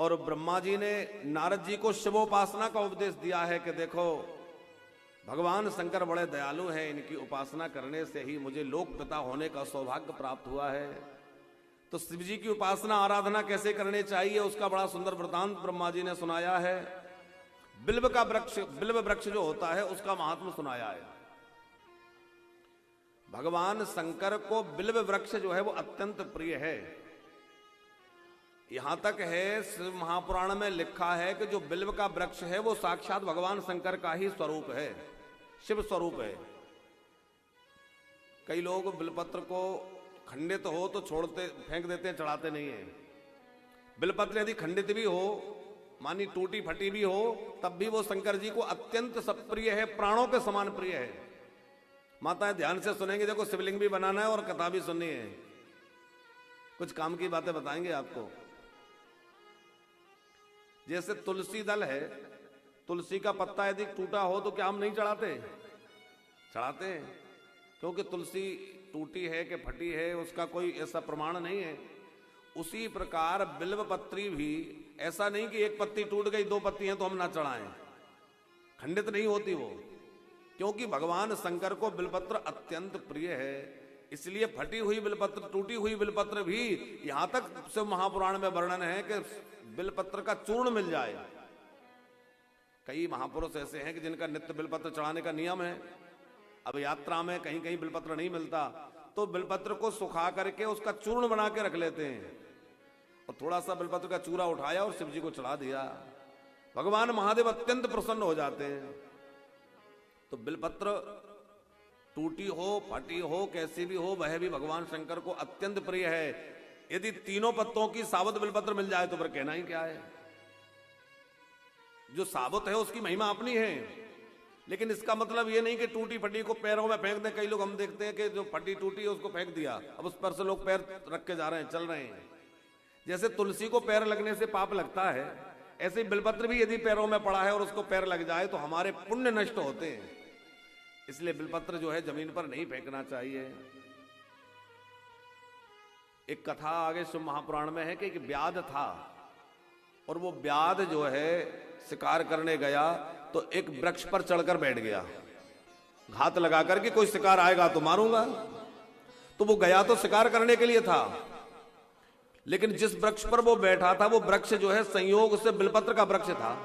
और ब्रह्मा जी ने नारद जी को शिवोपासना का उपदेश दिया है कि देखो भगवान शंकर बड़े दयालु हैं, इनकी उपासना करने से ही मुझे लोक पिता होने का सौभाग्य प्राप्त हुआ है। तो शिव जी की उपासना आराधना कैसे करनी चाहिए उसका बड़ा सुंदर वृतांत ब्रह्मा जी ने सुनाया है। बिल्व का वृक्ष, बिल्व वृक्ष जो होता है उसका महात्म सुनाया है। भगवान शंकर को बिल्व वृक्ष जो है वो अत्यंत प्रिय है। यहां तक है शिव महापुराण में लिखा है कि जो बिल्व का वृक्ष है वो साक्षात भगवान शंकर का ही स्वरूप है, शिव स्वरूप है। कई लोग बिलपत्र को खंडित हो तो छोड़ते, फेंक देते हैं, चढ़ाते नहीं है। बिलपत्र यदि खंडित भी हो, मानी टूटी फटी भी हो, तब भी वो शंकर जी को अत्यंत प्रिय है, प्राणों के समान प्रिय है। माताएं ध्यान से सुनेंगे, देखो शिवलिंग भी बनाना है और कथा भी सुननी है, कुछ काम की बातें बताएंगे आपको। जैसे तुलसी दल है, तुलसी का पत्ता यदि टूटा हो तो क्या हम नहीं चढ़ाते? चढ़ाते हैं, क्योंकि तुलसी टूटी है कि फटी है उसका कोई ऐसा प्रमाण नहीं है। उसी प्रकार बिल्व पत्री भी ऐसा नहीं कि एक पत्ती टूट गई, दो पत्ती हैं तो हम ना चढ़ाएं, खंडित नहीं होती वो, क्योंकि भगवान शंकर को बिलपत्र अत्यंत प्रिय है। इसलिए फटी हुई बिलपत्र, टूटी हुई बिलपत्र भी, यहां तक शिव महापुराण में वर्णन है कि बिलपत्र का चूर्ण मिल जाए। कई महापुरुष ऐसे हैं कि जिनका नित्य बिलपत्र चढ़ाने का नियम है। अब यात्रा में कहीं कहीं बिलपत्र नहीं मिलता तो बिलपत्र को सुखा करके उसका चूर्ण बना के रख लेते हैं और थोड़ा सा बिलपत्र का चूरा उठाया और शिव जी को चढ़ा दिया। भगवान महादेव अत्यंत प्रसन्न हो जाते हैं। तो बिलपत्र टूटी हो, फटी हो, कैसी भी हो, वह भी भगवान शंकर को अत्यंत प्रिय है। यदि तीनों पत्तों की साबुत बिलपत्र मिल जाए तो फिर कहना ही क्या है। जो साबुत है उसकी महिमा अपनी है, लेकिन इसका मतलब ये नहीं कि टूटी फटी को पैरों में फेंक दें। कई लोग हम देखते हैं कि जो फटी टूटी है उसको फेंक दिया, अब उस पर से लोग पैर रख के जा रहे हैं, चल रहे हैं। जैसे तुलसी को पैर लगने से पाप लगता है, ऐसे बिलपत्र भी यदि पैरों में पड़ा है और उसको पैर लग जाए तो हमारे पुण्य नष्ट होते हैं। इसलिए बिलपत्र जो है जमीन पर नहीं फेंकना चाहिए। एक कथा आगे शिव महापुराण में है कि एक व्याध था और वो व्याध जो है शिकार करने गया तो एक वृक्ष पर चढ़कर बैठ गया, घात लगाकर के कोई शिकार आएगा तो मारूंगा। तो वो गया तो शिकार करने के लिए था, लेकिन जिस वृक्ष पर वो बैठा था वो वृक्ष जो है संयोग से बिलपत्र का वृक्ष था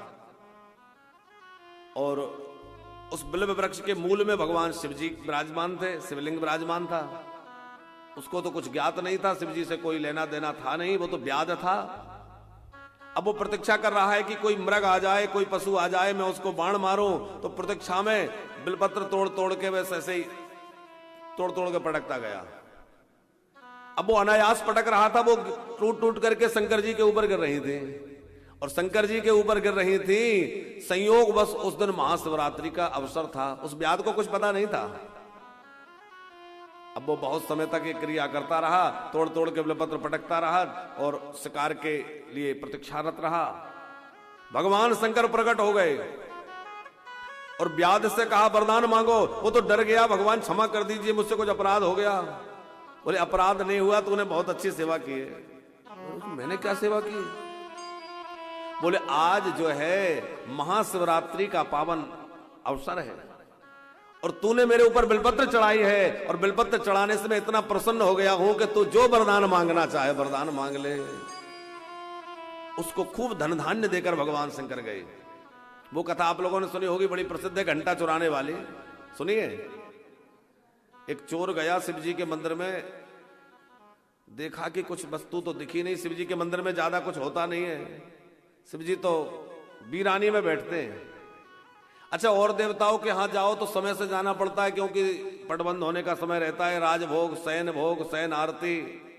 और उस बिल्व वृक्ष के मूल में भगवान शिव जी विराजमान थे, शिवलिंग विराजमान था। उसको तो कुछ ज्ञात नहीं था, शिव जी से कोई लेना देना था नहीं, वो तो व्याध था। अब वो प्रतीक्षा कर रहा है कि कोई मृग आ जाए, कोई पशु आ जाए, मैं उसको बाण मारूं। तो प्रतीक्षा में बिलपत्र तोड़ तोड़ के वैसे ऐसे ही तोड़ तोड़ के पटकता गया। अब वो अनायास पटक रहा था, वो टूट टूट करके शंकर जी के ऊपर गिर रही थी और शंकर जी के ऊपर गिर रही थी। संयोग बस उस दिन महाशिवरात्रि का अवसर था, उस व्याध को कुछ पता नहीं था। अब वो बहुत समय तक ये क्रिया करता रहा, तोड़ तोड़ के बिलपत्र पटकता रहा और शिकार के लिए प्रतीक्षारत रहा। भगवान शंकर प्रकट हो गए और व्याध से कहा वरदान मांगो। वो तो डर गया, भगवान क्षमा कर दीजिए, मुझसे कुछ अपराध हो गया। बोले अपराध नहीं हुआ, तूने बहुत अच्छी सेवा की है। मैंने क्या सेवा की? बोले आज जो है महाशिवरात्रि का पावन अवसर है और तूने मेरे ऊपर बिलपत्र चढ़ाई है और बिलपत्र चढ़ाने से मैं इतना प्रसन्न हो गया हूं कि तू जो वरदान मांगना चाहे वरदान मांग ले। उसको खूब धन धान्य देकर भगवान शंकर गए। वो कथा आप लोगों ने सुनी होगी, बड़ी प्रसिद्ध है, घंटा चुराने वाली। सुनिए, एक चोर गया शिव जी के मंदिर में, देखा कि कुछ वस्तु तो दिखी नहीं। शिव जी के मंदिर में ज्यादा कुछ होता नहीं है, शिव जी तो वीरानी में बैठते हैं। अच्छा, और देवताओं के यहां जाओ तो समय से जाना पड़ता है, क्योंकि पटबंद होने का समय रहता है, राजभोग, शयन आरती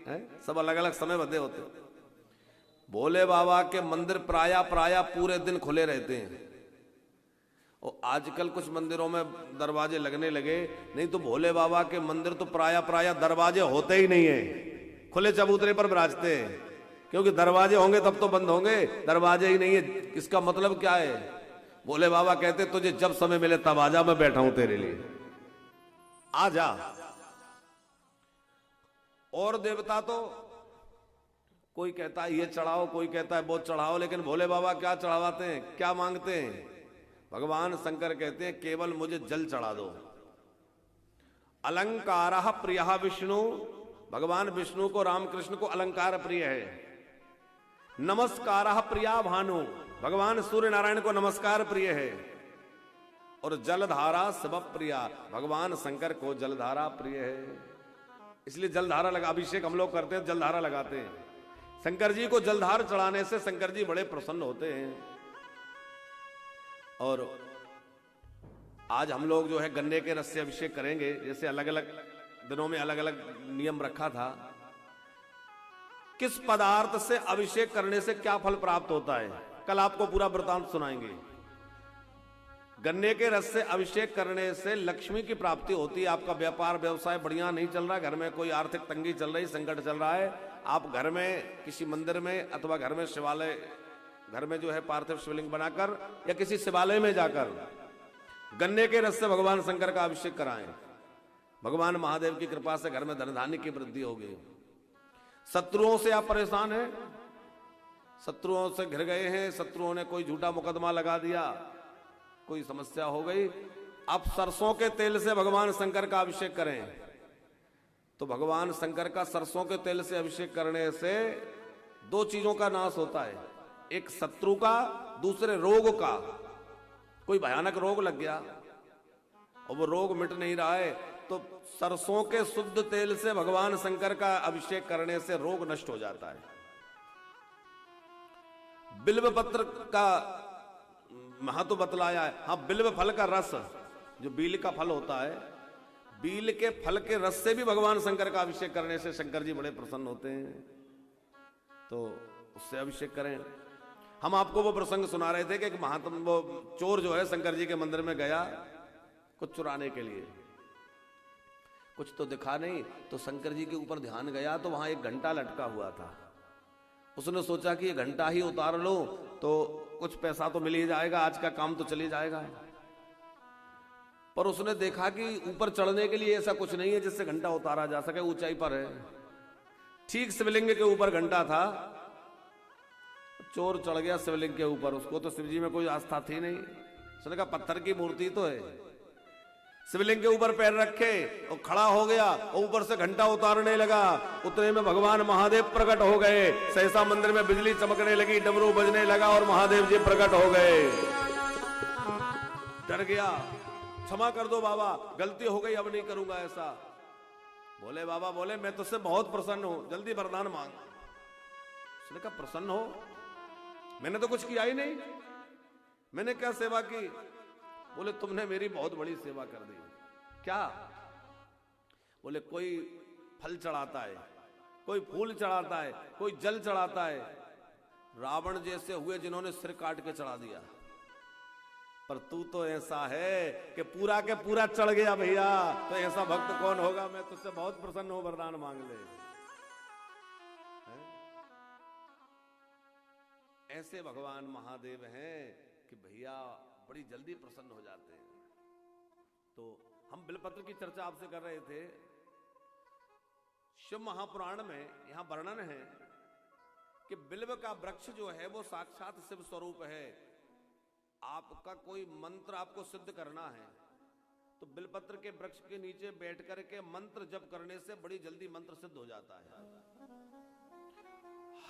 है, सब अलग अलग समय बंधे होते हैं। भोले बाबा के मंदिर प्राय पूरे दिन खुले रहते हैं और आजकल कुछ मंदिरों में दरवाजे लगने लगे, नहीं तो भोले बाबा के मंदिर तो प्राय दरवाजे होते ही नहीं है, खुले चबूतरे पर विराजते हैं। क्योंकि दरवाजे होंगे तब तो बंद होंगे, दरवाजे ही नहीं है। इसका मतलब क्या है? भोले बाबा कहते तुझे जब समय मिले तब आजा, मैं बैठा हूं तेरे लिए, आजा। और देवता तो कोई कहता है ये चढ़ाओ, कोई कहता है वो चढ़ाओ, लेकिन भोले बाबा क्या चढ़ावाते हैं, क्या मांगते हैं? भगवान शंकर कहते हैं केवल मुझे जल चढ़ा दो। अलंकारः प्रियः विष्णु, भगवान विष्णु को, रामकृष्ण को अलंकार प्रिय है। नमस्कारः प्रिया भानु, भगवान सूर्य नारायण को नमस्कार प्रिय है। और जलधारा सब प्रिया, भगवान शंकर को जलधारा प्रिय है। इसलिए जलधारा लगा, अभिषेक हम लोग करते हैं, जलधारा लगाते हैं। शंकर जी को जलधार चढ़ाने से शंकर जी बड़े प्रसन्न होते हैं। और आज हम लोग जो है गन्ने के रस से अभिषेक करेंगे। जैसे अलग अलग दिनों में अलग अलग नियम रखा था। किस पदार्थ से अभिषेक करने से क्या फल प्राप्त होता है, कल आपको पूरा वृतांत सुनाएंगे। गन्ने के रस से अभिषेक करने से लक्ष्मी की प्राप्ति होती है। आपका व्यापार व्यवसाय बढ़िया नहीं चल रहा, घर में कोई आर्थिक तंगी चल रही, संकट चल रहा है, आप घर में किसी मंदिर में अथवा घर में शिवालय, घर में जो है पार्थिव शिवलिंग बनाकर या किसी शिवालय में जाकर गन्ने के रस से भगवान शंकर का अभिषेक कराएं। भगवान महादेव की कृपा से घर में धन धान्य की वृद्धि होगी। शत्रुओं से आप परेशान हैं, शत्रुओं से घिर गए हैं, शत्रुओं ने कोई झूठा मुकदमा लगा दिया, कोई समस्या हो गई, आप सरसों के तेल से भगवान शंकर का अभिषेक करें। तो भगवान शंकर का सरसों के तेल से अभिषेक करने से दो चीजों का नाश होता है, एक शत्रु का, दूसरे रोग का। कोई भयानक रोग लग गया और वो रोग मिट नहीं रहा है, तो सरसों के शुद्ध तेल से भगवान शंकर का अभिषेक करने से रोग नष्ट हो जाता है। बिल्व पत्र का महत्व बतलाया है। हाँ, बिल्व फल का रस, जो बील का फल होता है, बील के फल के रस से भी भगवान शंकर का अभिषेक करने से शंकर जी बड़े प्रसन्न होते हैं, तो उससे अभिषेक करें। हम आपको वो प्रसंग सुना रहे थे कि एक महात्मा, वो चोर जो है शंकर जी के मंदिर में गया कुछ चुराने के लिए, कुछ तो दिखा नहीं, तो शंकर जी के ऊपर ध्यान गया तो वहां एक घंटा लटका हुआ था। उसने सोचा कि ये घंटा ही उतार लो तो कुछ पैसा तो मिल ही जाएगा, आज का काम तो चली जाएगा। पर उसने देखा कि ऊपर चढ़ने के लिए ऐसा कुछ नहीं है जिससे घंटा उतारा जा सके, ऊंचाई पर है। ठीक शिवलिंग के ऊपर घंटा था, चोर चढ़ गया शिवलिंग के ऊपर। उसको तो शिव जी में कोई आस्था थी नहीं, उसने कहा पत्थर की मूर्ति तो है। शिवलिंग के ऊपर पैर रखे और खड़ा हो गया और ऊपर से घंटा उतारने लगा। उतने में भगवान महादेव प्रकट हो गए। सहसा मंदिर में बिजली चमकने लगी, डमरू बजने लगा और महादेव जी प्रकट हो गए। डर गया, क्षमा कर दो बाबा, गलती हो गई, अब नहीं करूंगा ऐसा। बोले बाबा बोले मैं तुझसे बहुत प्रसन्न हूं, जल्दी वरदान मांग। उसने कहा प्रसन्न हो, मैंने तो कुछ किया ही नहीं, मैंने क्या सेवा की? बोले तुमने मेरी बहुत बड़ी सेवा कर दी। क्या? बोले कोई फल चढ़ाता है, कोई फूल चढ़ाता है, कोई जल चढ़ाता है। रावण जैसे हुए जिन्होंने सिर काट के चढ़ा दिया, पर तू तो ऐसा है कि पूरा के पूरा चढ़ गया भैया। तो ऐसा भक्त कौन होगा? मैं तुझसे बहुत प्रसन्न हूं, वरदान मांग ले। ऐसे भगवान महादेव हैं कि भैया बड़ी जल्दी प्रसन्न हो जाते हैं। तो हम बिलपत्र की चर्चा आपसे कर रहे थे। शिव महापुराण में यहां वर्णन है कि बिल्व का वृक्ष जो है वो साक्षात शिव स्वरूप है। आपका कोई मंत्र आपको सिद्ध करना है तो बिलपत्र के वृक्ष के नीचे बैठ करके मंत्र जप करने से बड़ी जल्दी मंत्र सिद्ध हो जाता है।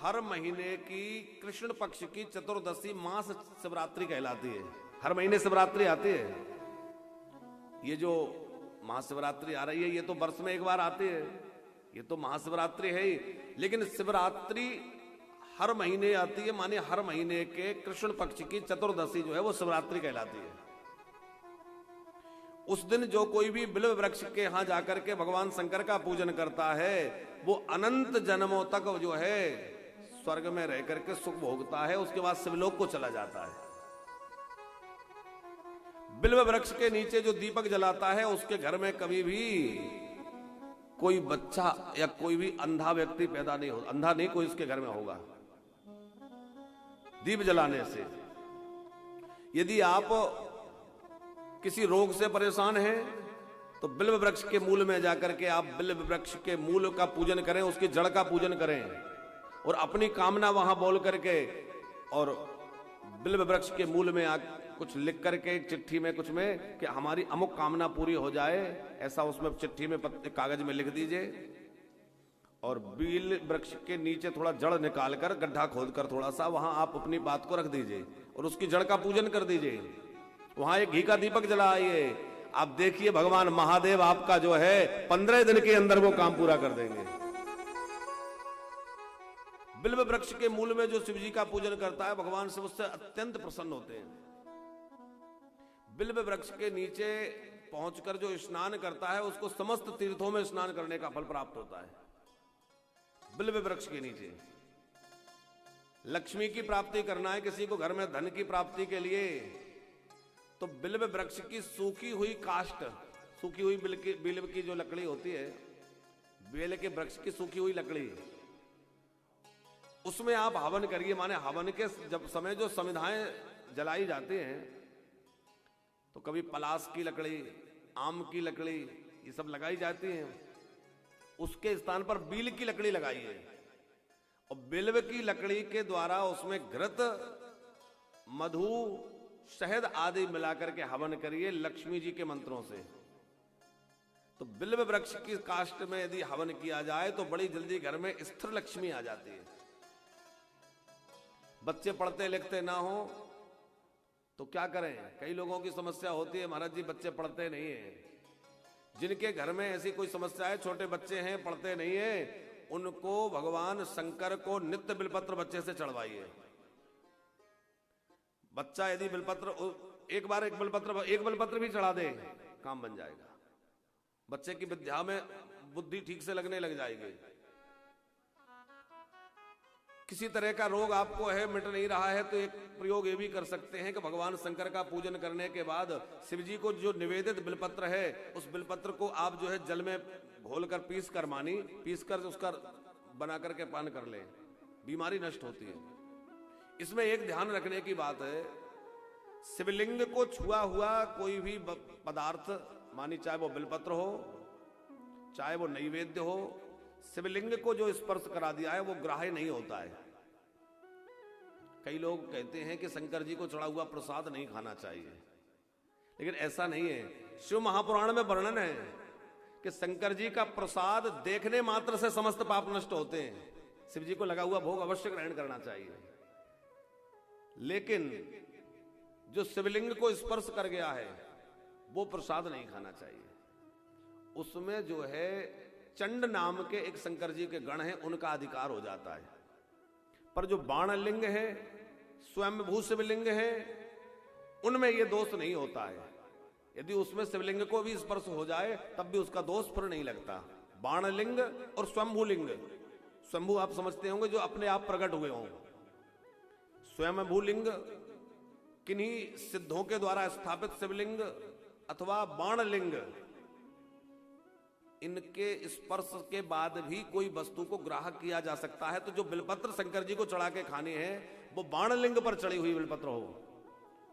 हर महीने की कृष्ण पक्ष की चतुर्दशी मास शिवरात्रि कहलाती है। हर महीने शिवरात्रि आती है। ये जो महाशिवरात्रि आ रही है ये तो वर्ष में एक बार आती है, ये तो महाशिवरात्रि है ही, लेकिन शिवरात्रि हर महीने आती है, माने हर महीने के कृष्ण पक्ष की चतुर्दशी जो है वो शिवरात्रि कहलाती है। उस दिन जो कोई भी बिल्व वृक्ष के यहां जाकर के भगवान शंकर का पूजन करता है वो अनंत जन्मों तक जो है स्वर्ग में रह करके सुख भोगता है, उसके बाद शिवलोक को चला जाता है। बिल्व वृक्ष के नीचे जो दीपक जलाता है उसके घर में कभी भी कोई बच्चा या कोई भी अंधा व्यक्ति पैदा नहीं होगा, अंधा नहीं कोई उसके घर में होगा दीप जलाने से। यदि आप किसी रोग से परेशान हैं तो बिल्व वृक्ष के मूल में जाकर के आप बिल्व वृक्ष के मूल का पूजन करें, उसकी जड़ का पूजन करें, और अपनी कामना वहां बोल करके और बिल्व वृक्ष के मूल में कुछ लिख करके एक चिट्ठी में कुछ में कि हमारी अमुक कामना पूरी हो जाए, ऐसा उसमें चिट्ठी में कागज में लिख दीजिए। और बील वृक्ष के नीचे थोड़ा जड़ निकाल कर गड्ढा खोद कर थोड़ा सा वहां आप अपनी बात को रख दीजिए और उसकी जड़ का पूजन कर दीजिए। वहां एक घी का दीपक जलाइए। आप देखिए भगवान महादेव आपका जो है 15 दिन के अंदर वो काम पूरा कर देंगे। बिल्व वृक्ष के मूल में जो शिव जी का पूजन करता है भगवान से उससे अत्यंत प्रसन्न होते हैं। बिल्व वृक्ष के नीचे पहुंचकर जो स्नान करता है उसको समस्त तीर्थों में स्नान करने का फल प्राप्त होता है। बिल्व वृक्ष के नीचे लक्ष्मी की प्राप्ति करना है, किसी को घर में धन की प्राप्ति के लिए, तो बिल्व वृक्ष की सूखी हुई काष्ठ, सूखी हुई बिल्व की जो लकड़ी होती है, बेल के वृक्ष की सूखी हुई लकड़ी, उसमें आप हवन करिए। माने हवन के जब समय जो समिधाएं जलाई जाती हैं तो कभी पलास की लकड़ी, आम की लकड़ी, ये सब लगाई जाती हैं, उसके स्थान पर बील की लकड़ी लगाइए और बिल्व की लकड़ी के द्वारा उसमें घृत, मधु, शहद आदि मिलाकर के हवन करिए लक्ष्मी जी के मंत्रों से। तो बिल्व वृक्ष की काष्ठ में यदि हवन किया जाए तो बड़ी जल्दी घर में स्थिर लक्ष्मी आ जाती है। बच्चे पढ़ते लिखते ना हो तो क्या करें? कई लोगों की समस्या होती है, महाराज जी बच्चे पढ़ते नहीं है। जिनके घर में ऐसी कोई समस्या है, छोटे बच्चे हैं पढ़ते नहीं है, उनको भगवान शंकर को नित्य बिलपत्र बच्चे से चढ़वाइए। बच्चा यदि बिलपत्र एक बिलपत्र भी चढ़ा दे, काम बन जाएगा। बच्चे की विद्या में बुद्धि ठीक से लगने लग जाएगी। किसी तरह का रोग आपको है, मिट नहीं रहा है, तो एक प्रयोग ये भी कर सकते हैं कि भगवान शंकर का पूजन करने के बाद शिव जी को जो निवेदित बिलपत्र है, उस बिलपत्र को आप जो है जल में घोलकर पीस कर उसका बना करके पान कर लें, बीमारी नष्ट होती है। इसमें एक ध्यान रखने की बात है, शिवलिंग को छुआ हुआ कोई भी पदार्थ, मानी चाहे वो बिलपत्र हो, चाहे वो नैवेद्य हो, शिवलिंग को जो स्पर्श करा दिया है वो ग्राह्य नहीं होता है। कई लोग कहते हैं कि शंकर जी को चढ़ा हुआ प्रसाद नहीं खाना चाहिए, लेकिन ऐसा नहीं है। शिव महापुराण में वर्णन है कि शंकर जी का प्रसाद देखने मात्र से समस्त पाप नष्ट होते हैं। शिव जी को लगा हुआ भोग अवश्य ग्रहण करना चाहिए, लेकिन जो शिवलिंग को स्पर्श कर गया है वो प्रसाद नहीं खाना चाहिए। उसमें जो है चंड नाम के एक शंकर जी के गण हैं, उनका अधिकार हो जाता है। पर जो बाणलिंग है, स्वयंभू शिवलिंग है, उनमें यह दोष नहीं होता है। यदि उसमें शिवलिंग को भी स्पर्श हो जाए तब भी उसका दोष फिर नहीं लगता। बाणलिंग और स्वयंभू लिंग, स्वयंभू आप समझते होंगे जो अपने आप प्रकट हुए हों। स्वयंभू लिंग किन्हीं सिद्धों के द्वारा स्थापित शिवलिंग अथवा बाणलिंग, इनके स्पर्श के बाद भी कोई वस्तु को ग्राहक किया जा सकता है। तो जो बिलपत्र शंकर जी को चढ़ा के खाने हैं वो बाणलिंग पर चढ़ी हुई बिलपत्र हो,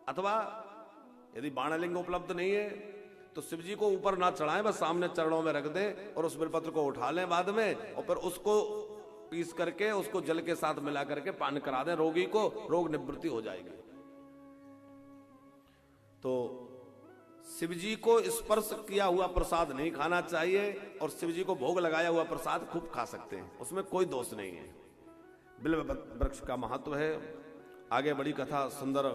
अथवा यदि बाणलिंग उपलब्ध नहीं है तो शिव जी को ऊपर ना चढ़ाएं, बस सामने चरणों में रख दें और उस बिलपत्र को उठा लें बाद में, और फिर उसको पीस करके उसको जल के साथ मिला करके पान करा दें, रोगी को रोग निवृत्ति हो जाएगी। तो शिव जी को स्पर्श किया हुआ प्रसाद नहीं खाना चाहिए और शिव जी को भोग लगाया हुआ प्रसाद खूब खा सकते हैं, उसमें कोई दोष नहीं है। बिल्व वृक्ष का महत्व है। आगे बड़ी कथा सुंदर